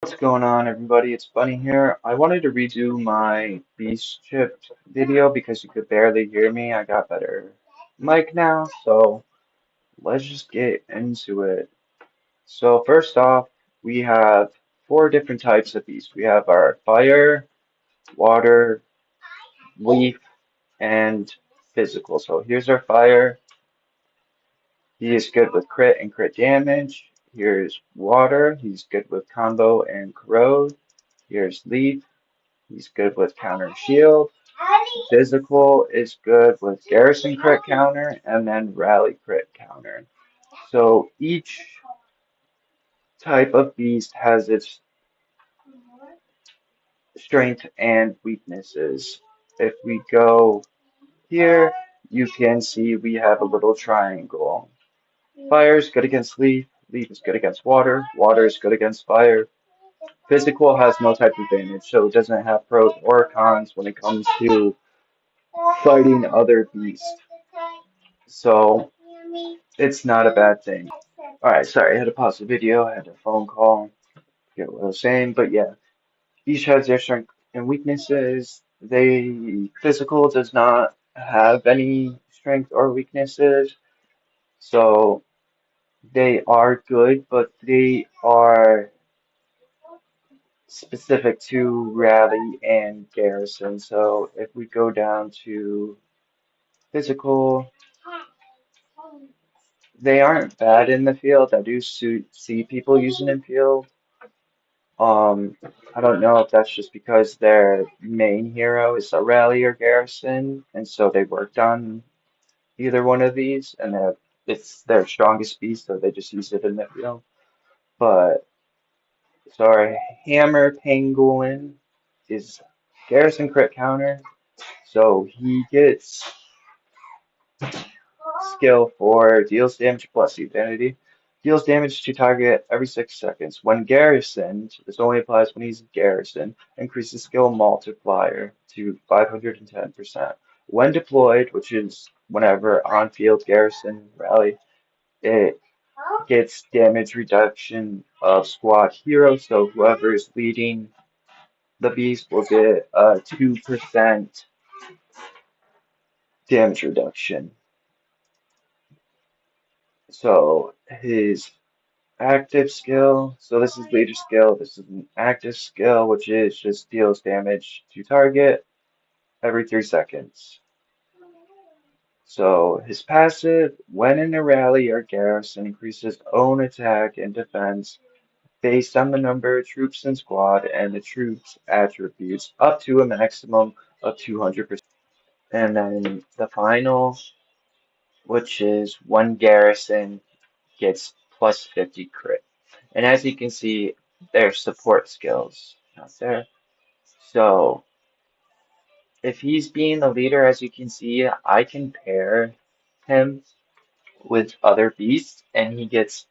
What's going on, everybody? It's Bunny here. I wanted to redo my Beast Chip video because you could barely hear me. I got better mic now, so let's just get into it. So first off, we have four different types of beast. We have our fire, water, leaf, and physical. So here's our fire. He is good with crit and crit damage. Here's water. He's good with combo and corrode. Here's leaf. He's good with counter shield. Physical is good with garrison crit counter and then rally crit counter. So each type of beast has its strength and weaknesses. If we go here, you can see we have a little triangle. Fire is good against leaf, leaf is good against water, water is good against fire. Physical has no type of advantage, so it doesn't have pros or cons when it comes to fighting other beasts. So it's not a bad thing. Alright, sorry, I had to pause the video. I had a phone call. Forget what I was saying, but yeah, each has their strengths and weaknesses. They physical does not have any strength or weaknesses, so they are good, but they are specific to rally and garrison. So if we go down to physical, they aren't bad in the field. I do see people using in field. Um, I don't know if that's just because their main hero is a rally or garrison, and so they worked on either one of these, and it's their strongest beast, so they just use it in the field. But sorry, Hammer Penguin is garrison crit counter, so he gets skill for deals damage plus identity. Deals damage to target every 6 seconds. When garrisoned, this only applies when he's garrisoned, increases skill multiplier to 510%. When deployed, which is whenever on field garrison rally, it gets damage reduction of squad hero, so whoever is leading the beast will get a 2% damage reduction. So his active skill. So this is leader skill. This is an active skill, which is just deals damage to target every 3 seconds. So his passive, when in a rally or garrison, increases own attack and defense based on the number of troops in squad and the troops' attributes up to a maximum of 200%. And then the final, which is one garrison gets plus 50 crit. And as you can see, there's support skills out there. So if he's being the leader, as you can see, I can pair him with other beasts and he gets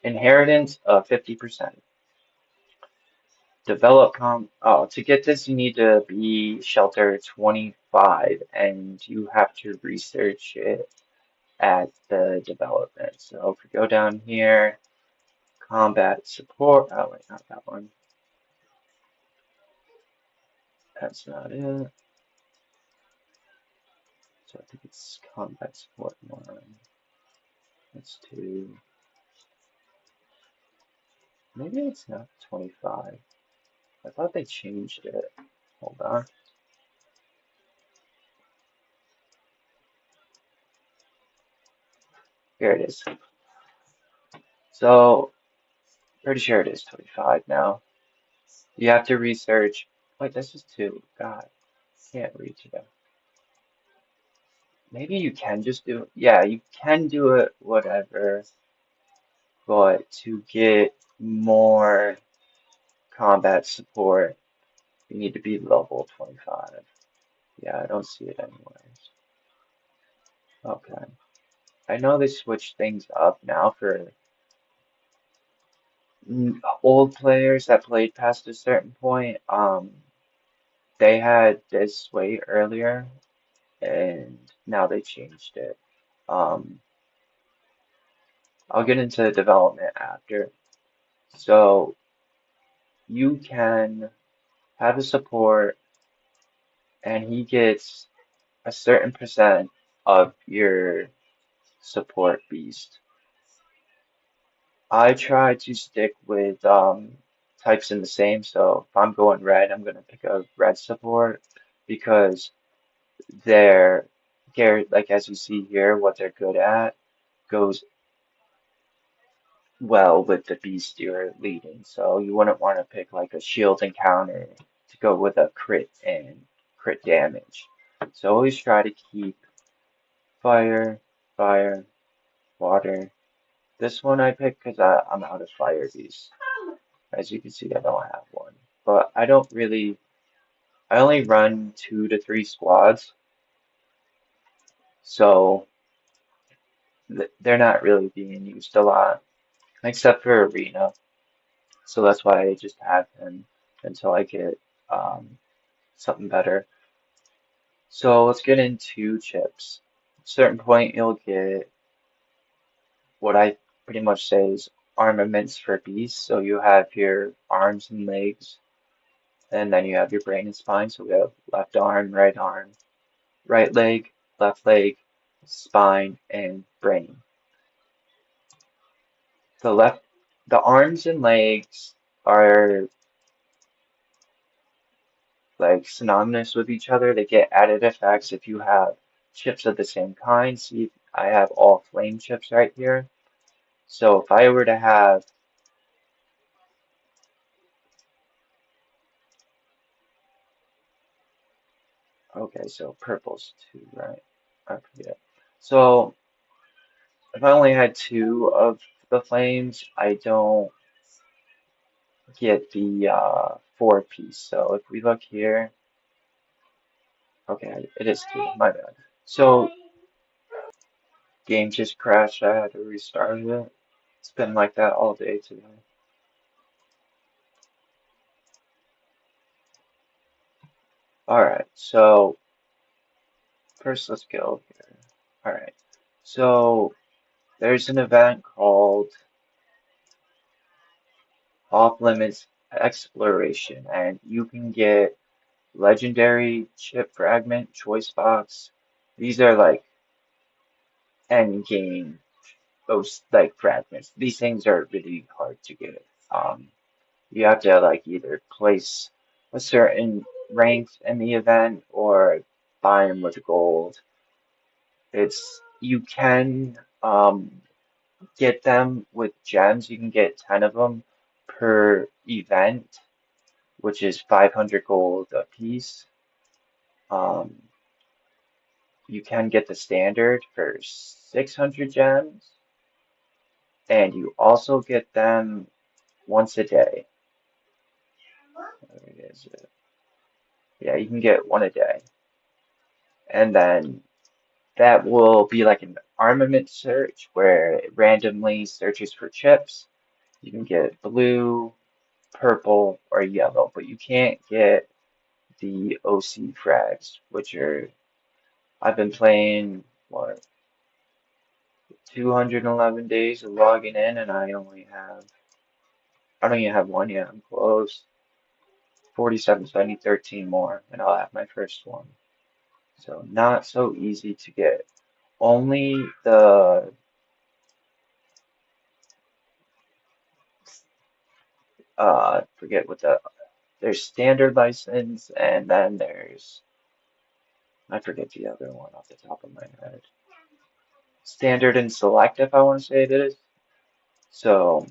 inheritance of 50%. To get this you need to be shelter 25 and you have to research it at the development. So if we go down here, combat support, oh wait, not that one. That's not it. So I think it's combat support one. That's two. Maybe it's not 25. I thought they changed it. Hold on. Here it is. So, pretty sure it is 25 now. You have to research. Wait, this is two. God, can't read today. Maybe you can just do it. Yeah, you can do it, whatever. But to get more combat support, you need to be level 25. Yeah, I don't see it anyways. Okay. I know they switched things up now for old players that played past a certain point. They had this way earlier, and now they changed it. Um, I'll get into development after. So you can have a support and he gets a certain percent of your support beast. I try to stick with types in the same, so if I'm going red, I'm gonna pick a red support because they're like as you see here, what they're good at goes well with the beast you're leading. So you wouldn't want to pick like a shield encounter to go with a crit and crit damage. So always try to keep fire, fire, water. This one I picked because I'm out of fire beast. As you can see, I don't have one. But I only run 2 to 3 squads, so they're not really being used a lot, except for arena. So that's why I just have him until I get um, something better. So let's get into chips. At a certain point, you'll get what I pretty much say is armaments for beasts. So you have your arms and legs, and then you have your brain and spine. So we have left arm, right leg, left leg, spine, and brain. The left, the arms and legs are like synonymous with each other. They get added effects if you have chips of the same kind. See, I have all flame chips right here. So if I were to have, okay, so purple's two, right? I forget. So if I only had two of the flames, I don't get the 4 piece. So if we look here, okay, it is two, my bad. So game just crashed. I had to restart it. It's been like that all day today. Alright, so first let's go here. Alright, so there's an event called Off Limits Exploration, and you can get legendary chip fragment, choice box. These are like end game, those like fragments. These things are really hard to get. You have to like either place a certain rank in the event or buy them with gold. You can get them with gems. You can get 10 of them per event, which is 500 gold a piece. Um, you can get the standard for 600 gems, and you also get them once a day. Where is it? Yeah, you can get one a day. And then that will be like an armament search where it randomly searches for chips. You can get blue, purple, or yellow, but you can't get the OC frags, which are I've been playing what 211 days of logging in, and I don't even have one yet. I'm close. 47, so I need 13 more, and I'll have my first one. So not so easy to get. Only the forget what there's standard license, and then there's I forget the other one off the top of my head. Standard and select, if I want to say it is. So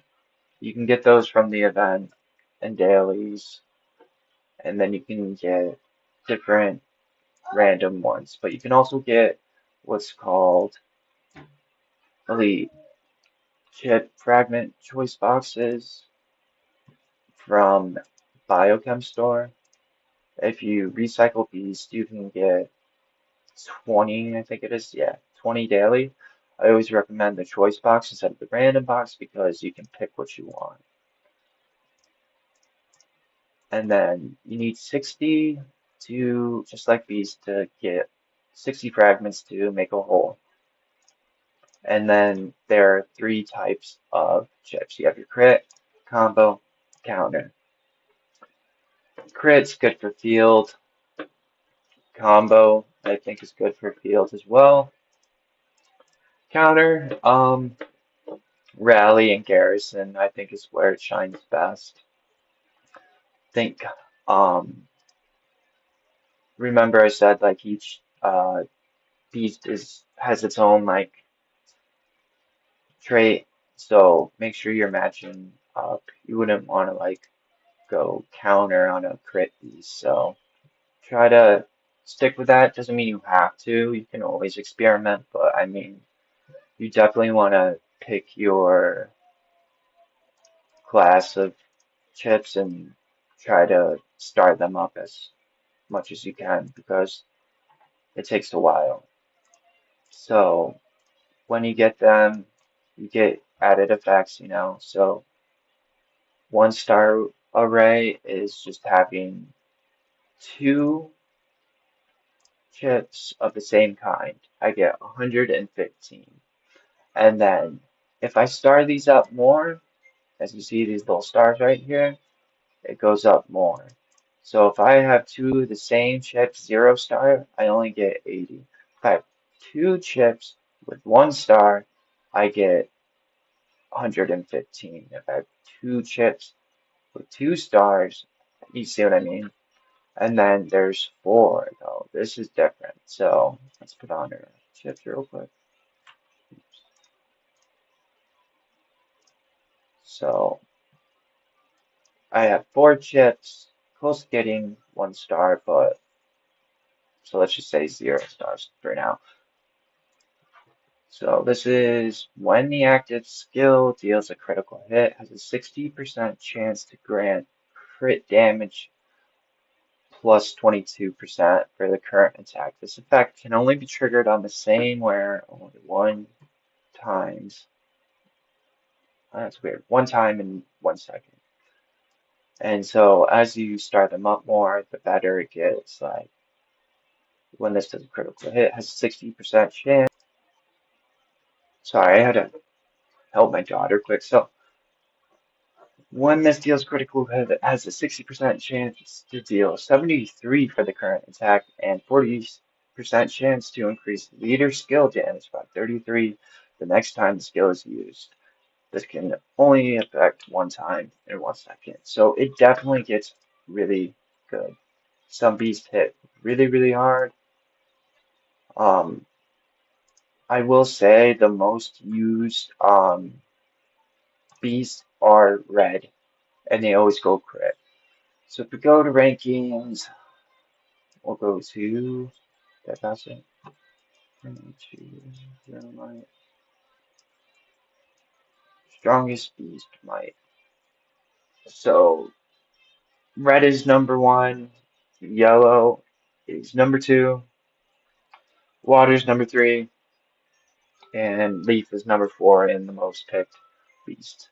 you can get those from the event and dailies, and then you can get different random ones. But you can also get what's called elite chip fragment choice boxes from Biochem Store. If you recycle these, you can get 20, I think it is, yeah, 20 daily. I always recommend the choice box instead of the random box because you can pick what you want. And then you need 60 to, just like these, to get 60 fragments to make a hole. And then there are 3 types of chips. You have your crit, combo, counter. Crit's good for field. Combo, I think, is good for field as well. Counter, rally and garrison, I think, is where it shines best. Think, um, remember I said like each beast is has its own like trait, so make sure you're matching up. You wouldn't want to like go counter on a crit beast, so try to stick with that. Doesn't mean you have to. You can always experiment, but I mean, you definitely want to pick your class of chips and try to start them up as much as you can because it takes a while. So when you get them, you get added effects, you know. So 1 star array is just having 2 chips of the same kind. I get 115. And then if I star these up more, as you see these little stars right here, it goes up more. So if I have 2 of the same chips, 0 star, I only get 80. If I have 2 chips with 1 star, I get 115. If I have 2 chips with 2 stars, you see what I mean? And then there's 4 though. This is different. So let's put on our chips real quick. So I have 4 chips, close to getting 1 star, but so let's just say 0 stars for now. So this is when the active skill deals a critical hit, has a 60% chance to grant crit damage plus 22% for the current attack. This effect can only be triggered on the same wearer only 1 times. That's weird. 1 time in 1 second. And so as you start them up more, the better it gets. Like when this does a critical hit, it has a 60% chance. Sorry, I had to help my daughter quick. So when this deals critical hit, it has a 60% chance to deal 73 for the current attack and 40% chance to increase leader skill damage by 33 the next time the skill is used. This can only affect 1 time in 1 second. So it definitely gets really good. Some beasts hit really, really hard. Um, I will say the most used beasts are red, and they always go crit. So if we go to rankings, we'll go to that faster. Strongest beast might. So red is number 1, yellow is number 2, water is number 3, and leaf is number 4 in the most picked beast.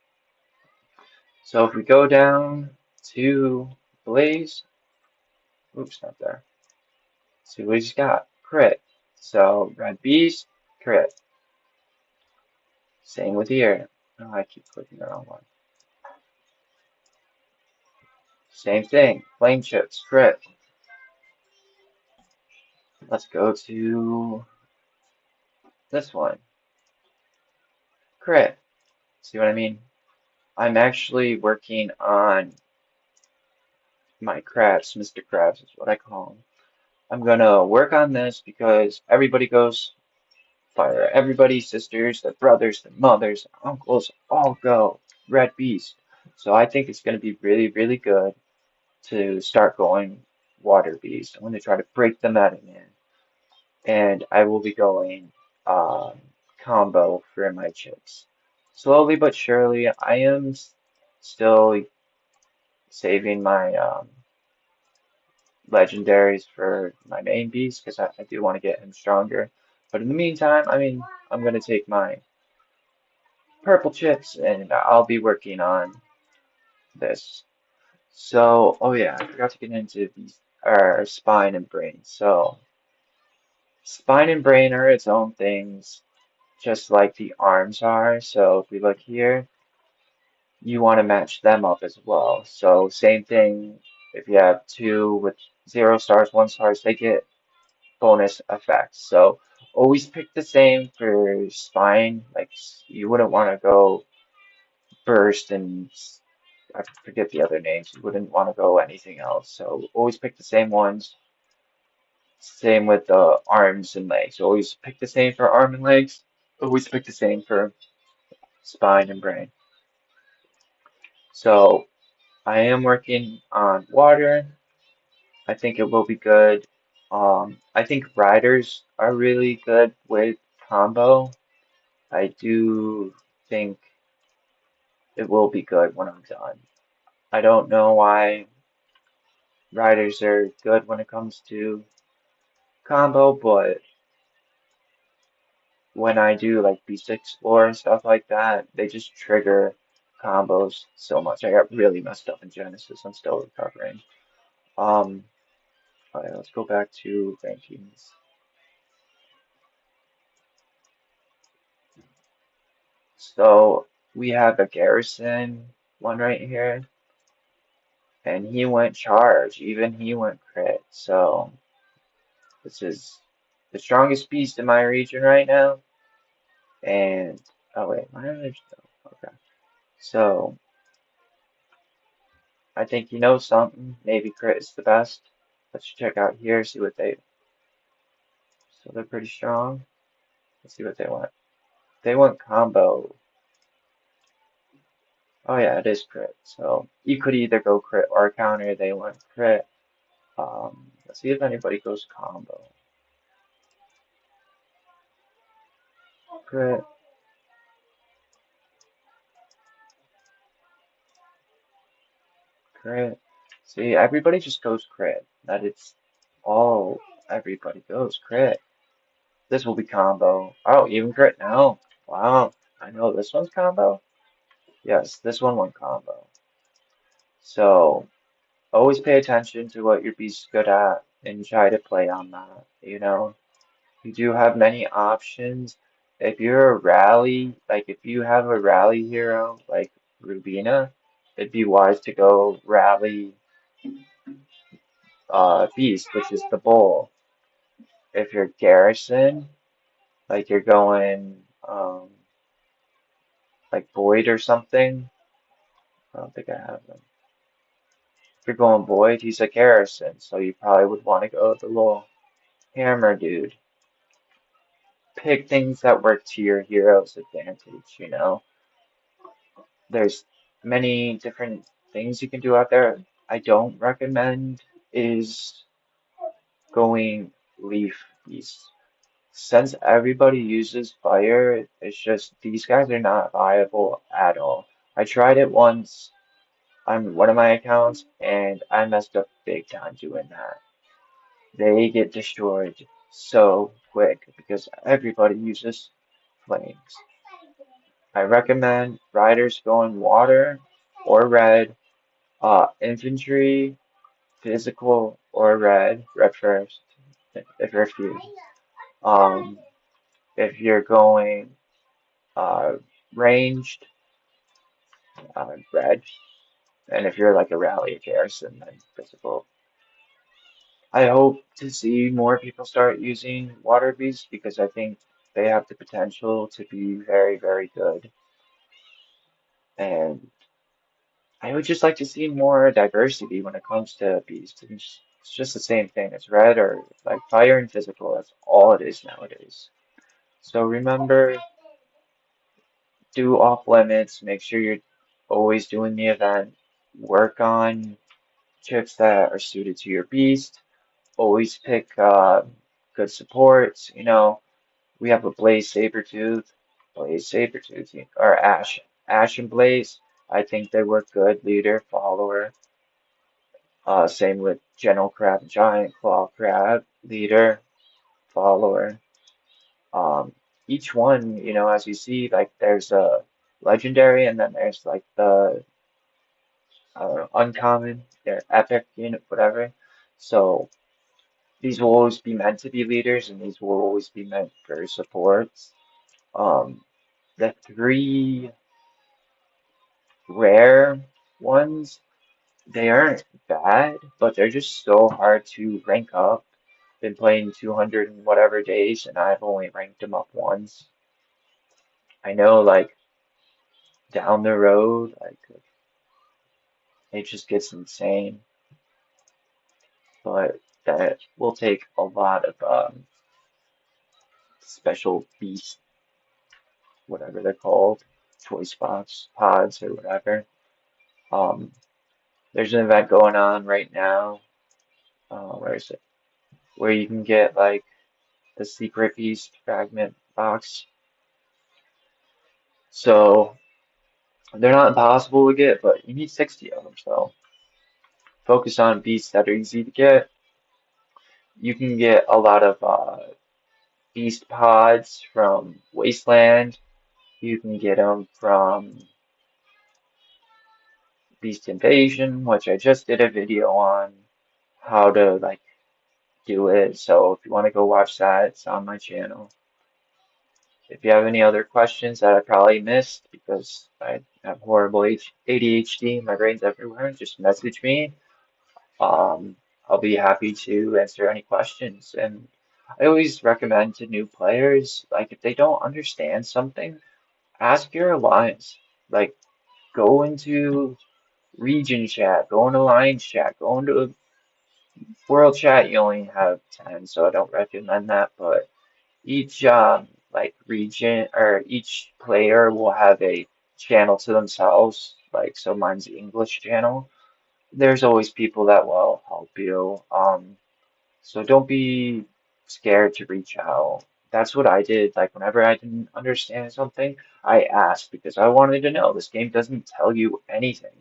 So if we go down to blaze, oops, not there. See what he's got. Crit. So red beast, crit. Same with here. Oh, I keep clicking the wrong one. Same thing. Flame chips, crit. Let's go to this one. Crit. See what I mean? I'm actually working on my crabs. Mr. Krabs is what I call them. I'm gonna work on this because everybody goes fire. Everybody's sisters, their brothers, their mothers, their uncles all go red beast. So I think it's gonna be really, really good to start going water beast. I'm gonna try to break the meta in. And I will be going combo for my chips. Slowly but surely, I am still saving my legendaries for my main beast because I do want to get him stronger. But in the meantime, I mean, I'm going to take my purple chips and I'll be working on this. So, oh yeah, I forgot to get into these, spine and brain. So, spine and brain are its own things, just like the arms are. So if we look here, you want to match them up as well. So same thing. If you have two with 0 stars, 1 stars, they get bonus effects. So always pick the same for spine. Like you wouldn't want to go burst and I forget the other names. You wouldn't want to go anything else. So always pick the same ones. Same with the arms and legs. Always pick the same for arm and legs. Always pick the same for spine and brain. So I am working on water. I think it will be good. I think riders are really good with combo. I do think it will be good when I'm done. I don't know why riders are good when it comes to combo, but when I do like Beast Explore and stuff like that, they just trigger combos so much. I got really messed up in Genesis. I'm still recovering. Um, alright, let's go back to rankings. So we have a Garrison one right here, and he went charge. Even he went crit. So this is the strongest beast in my region right now. And oh wait, my other okay. So I think you know something. Maybe crit is the best. Let's check out here, see what they. So they're pretty strong. Let's see what they want. They want combo. Oh yeah, it is crit. So you could either go crit or counter. They want crit. Let's see if anybody goes combo. Crit, crit. See, everybody just goes crit. That it's all everybody goes crit. This will be combo. Oh, even crit now. Wow. I know this one's combo. Yes, this one went combo. So always pay attention to what your beast's good at and try to play on that. You do have many options. If you're a rally, like if you have a rally hero like Rubina, it'd be wise to go rally beast, which is the bull. If you're Garrison, like you're going like Void or something. I don't think I have them. If you're going Void, he's a Garrison, so you probably would want to go with the little hammer dude. Pick things that work to your hero's advantage. There's many different things you can do out there. I don't recommend is going Leaf Beast. Since everybody uses fire, it's just these guys are not viable at all. I tried it once on one of my accounts and I messed up big time doing that. They get destroyed so quick because everybody uses flames. I recommend riders going water or red, infantry, physical or red, red first, if you're fused. Um, if you're going uh, ranged, red, and if you're like a rally or garrison, then physical. I hope to see more people start using water beasts because I think they have the potential to be very, very good. And I would just like to see more diversity when it comes to beasts. It's just the same thing. It's red or like fire and physical. That's all it is nowadays. So remember, do off limits. Make sure you're always doing the event. Work on chips that are suited to your beast. Always pick good supports. We have a Blaze Sabertooth, or Ash and Blaze. I think they work good. Leader, follower. Same with General Crab, Giant Claw Crab, Leader, follower. Um, each one, as you see, like there's a legendary, and then there's like the uncommon, they're epic, whatever. So these will always be meant to be leaders, and these will always be meant for supports. Um, the three rare ones, They aren't bad, but they're just so hard to rank up. Been playing 200 and whatever days, and I've only ranked them up once. I know, like, down the road, like, it just gets insane, but that will take a lot of special beast, whatever they're called, choice box pods or whatever. Um, there's an event going on right now. Where is it? Where you can get like the secret beast fragment box. So they're not impossible to get, but you need 60 of them. So focus on beasts that are easy to get. You can get a lot of beast pods from Wasteland. You can get them from Beast Invasion, which I just did a video on how to like do it. So if you want to go watch that, it's on my channel. If you have any other questions that I probably missed because I have horrible ADHD, my brain's everywhere, just message me. Um, I'll be happy to answer any questions. And I always recommend to new players, like if they don't understand something, ask your alliance. Like go into region chat, go into alliance chat, go into world chat. You only have 10, so I don't recommend that, but each like region or each player will have a channel to themselves. Like so mine's the English channel. There's always people that will help you. So don't be scared to reach out. That's what I did. Like whenever I didn't understand something, I asked because I wanted to know. This game doesn't tell you anything.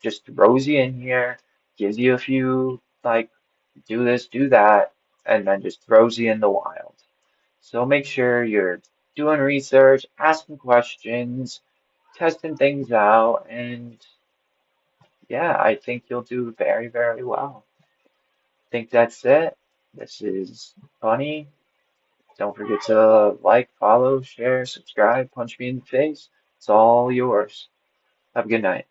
Just throws you in here, gives you a few like do this, do that, and then just throws you in the wild. So make sure you're doing research, asking questions, testing things out, and yeah, I think you'll do very, very well. I think that's it. This is Bunny. Don't forget to like, follow, share, subscribe, punch me in the face. It's all yours. Have a good night.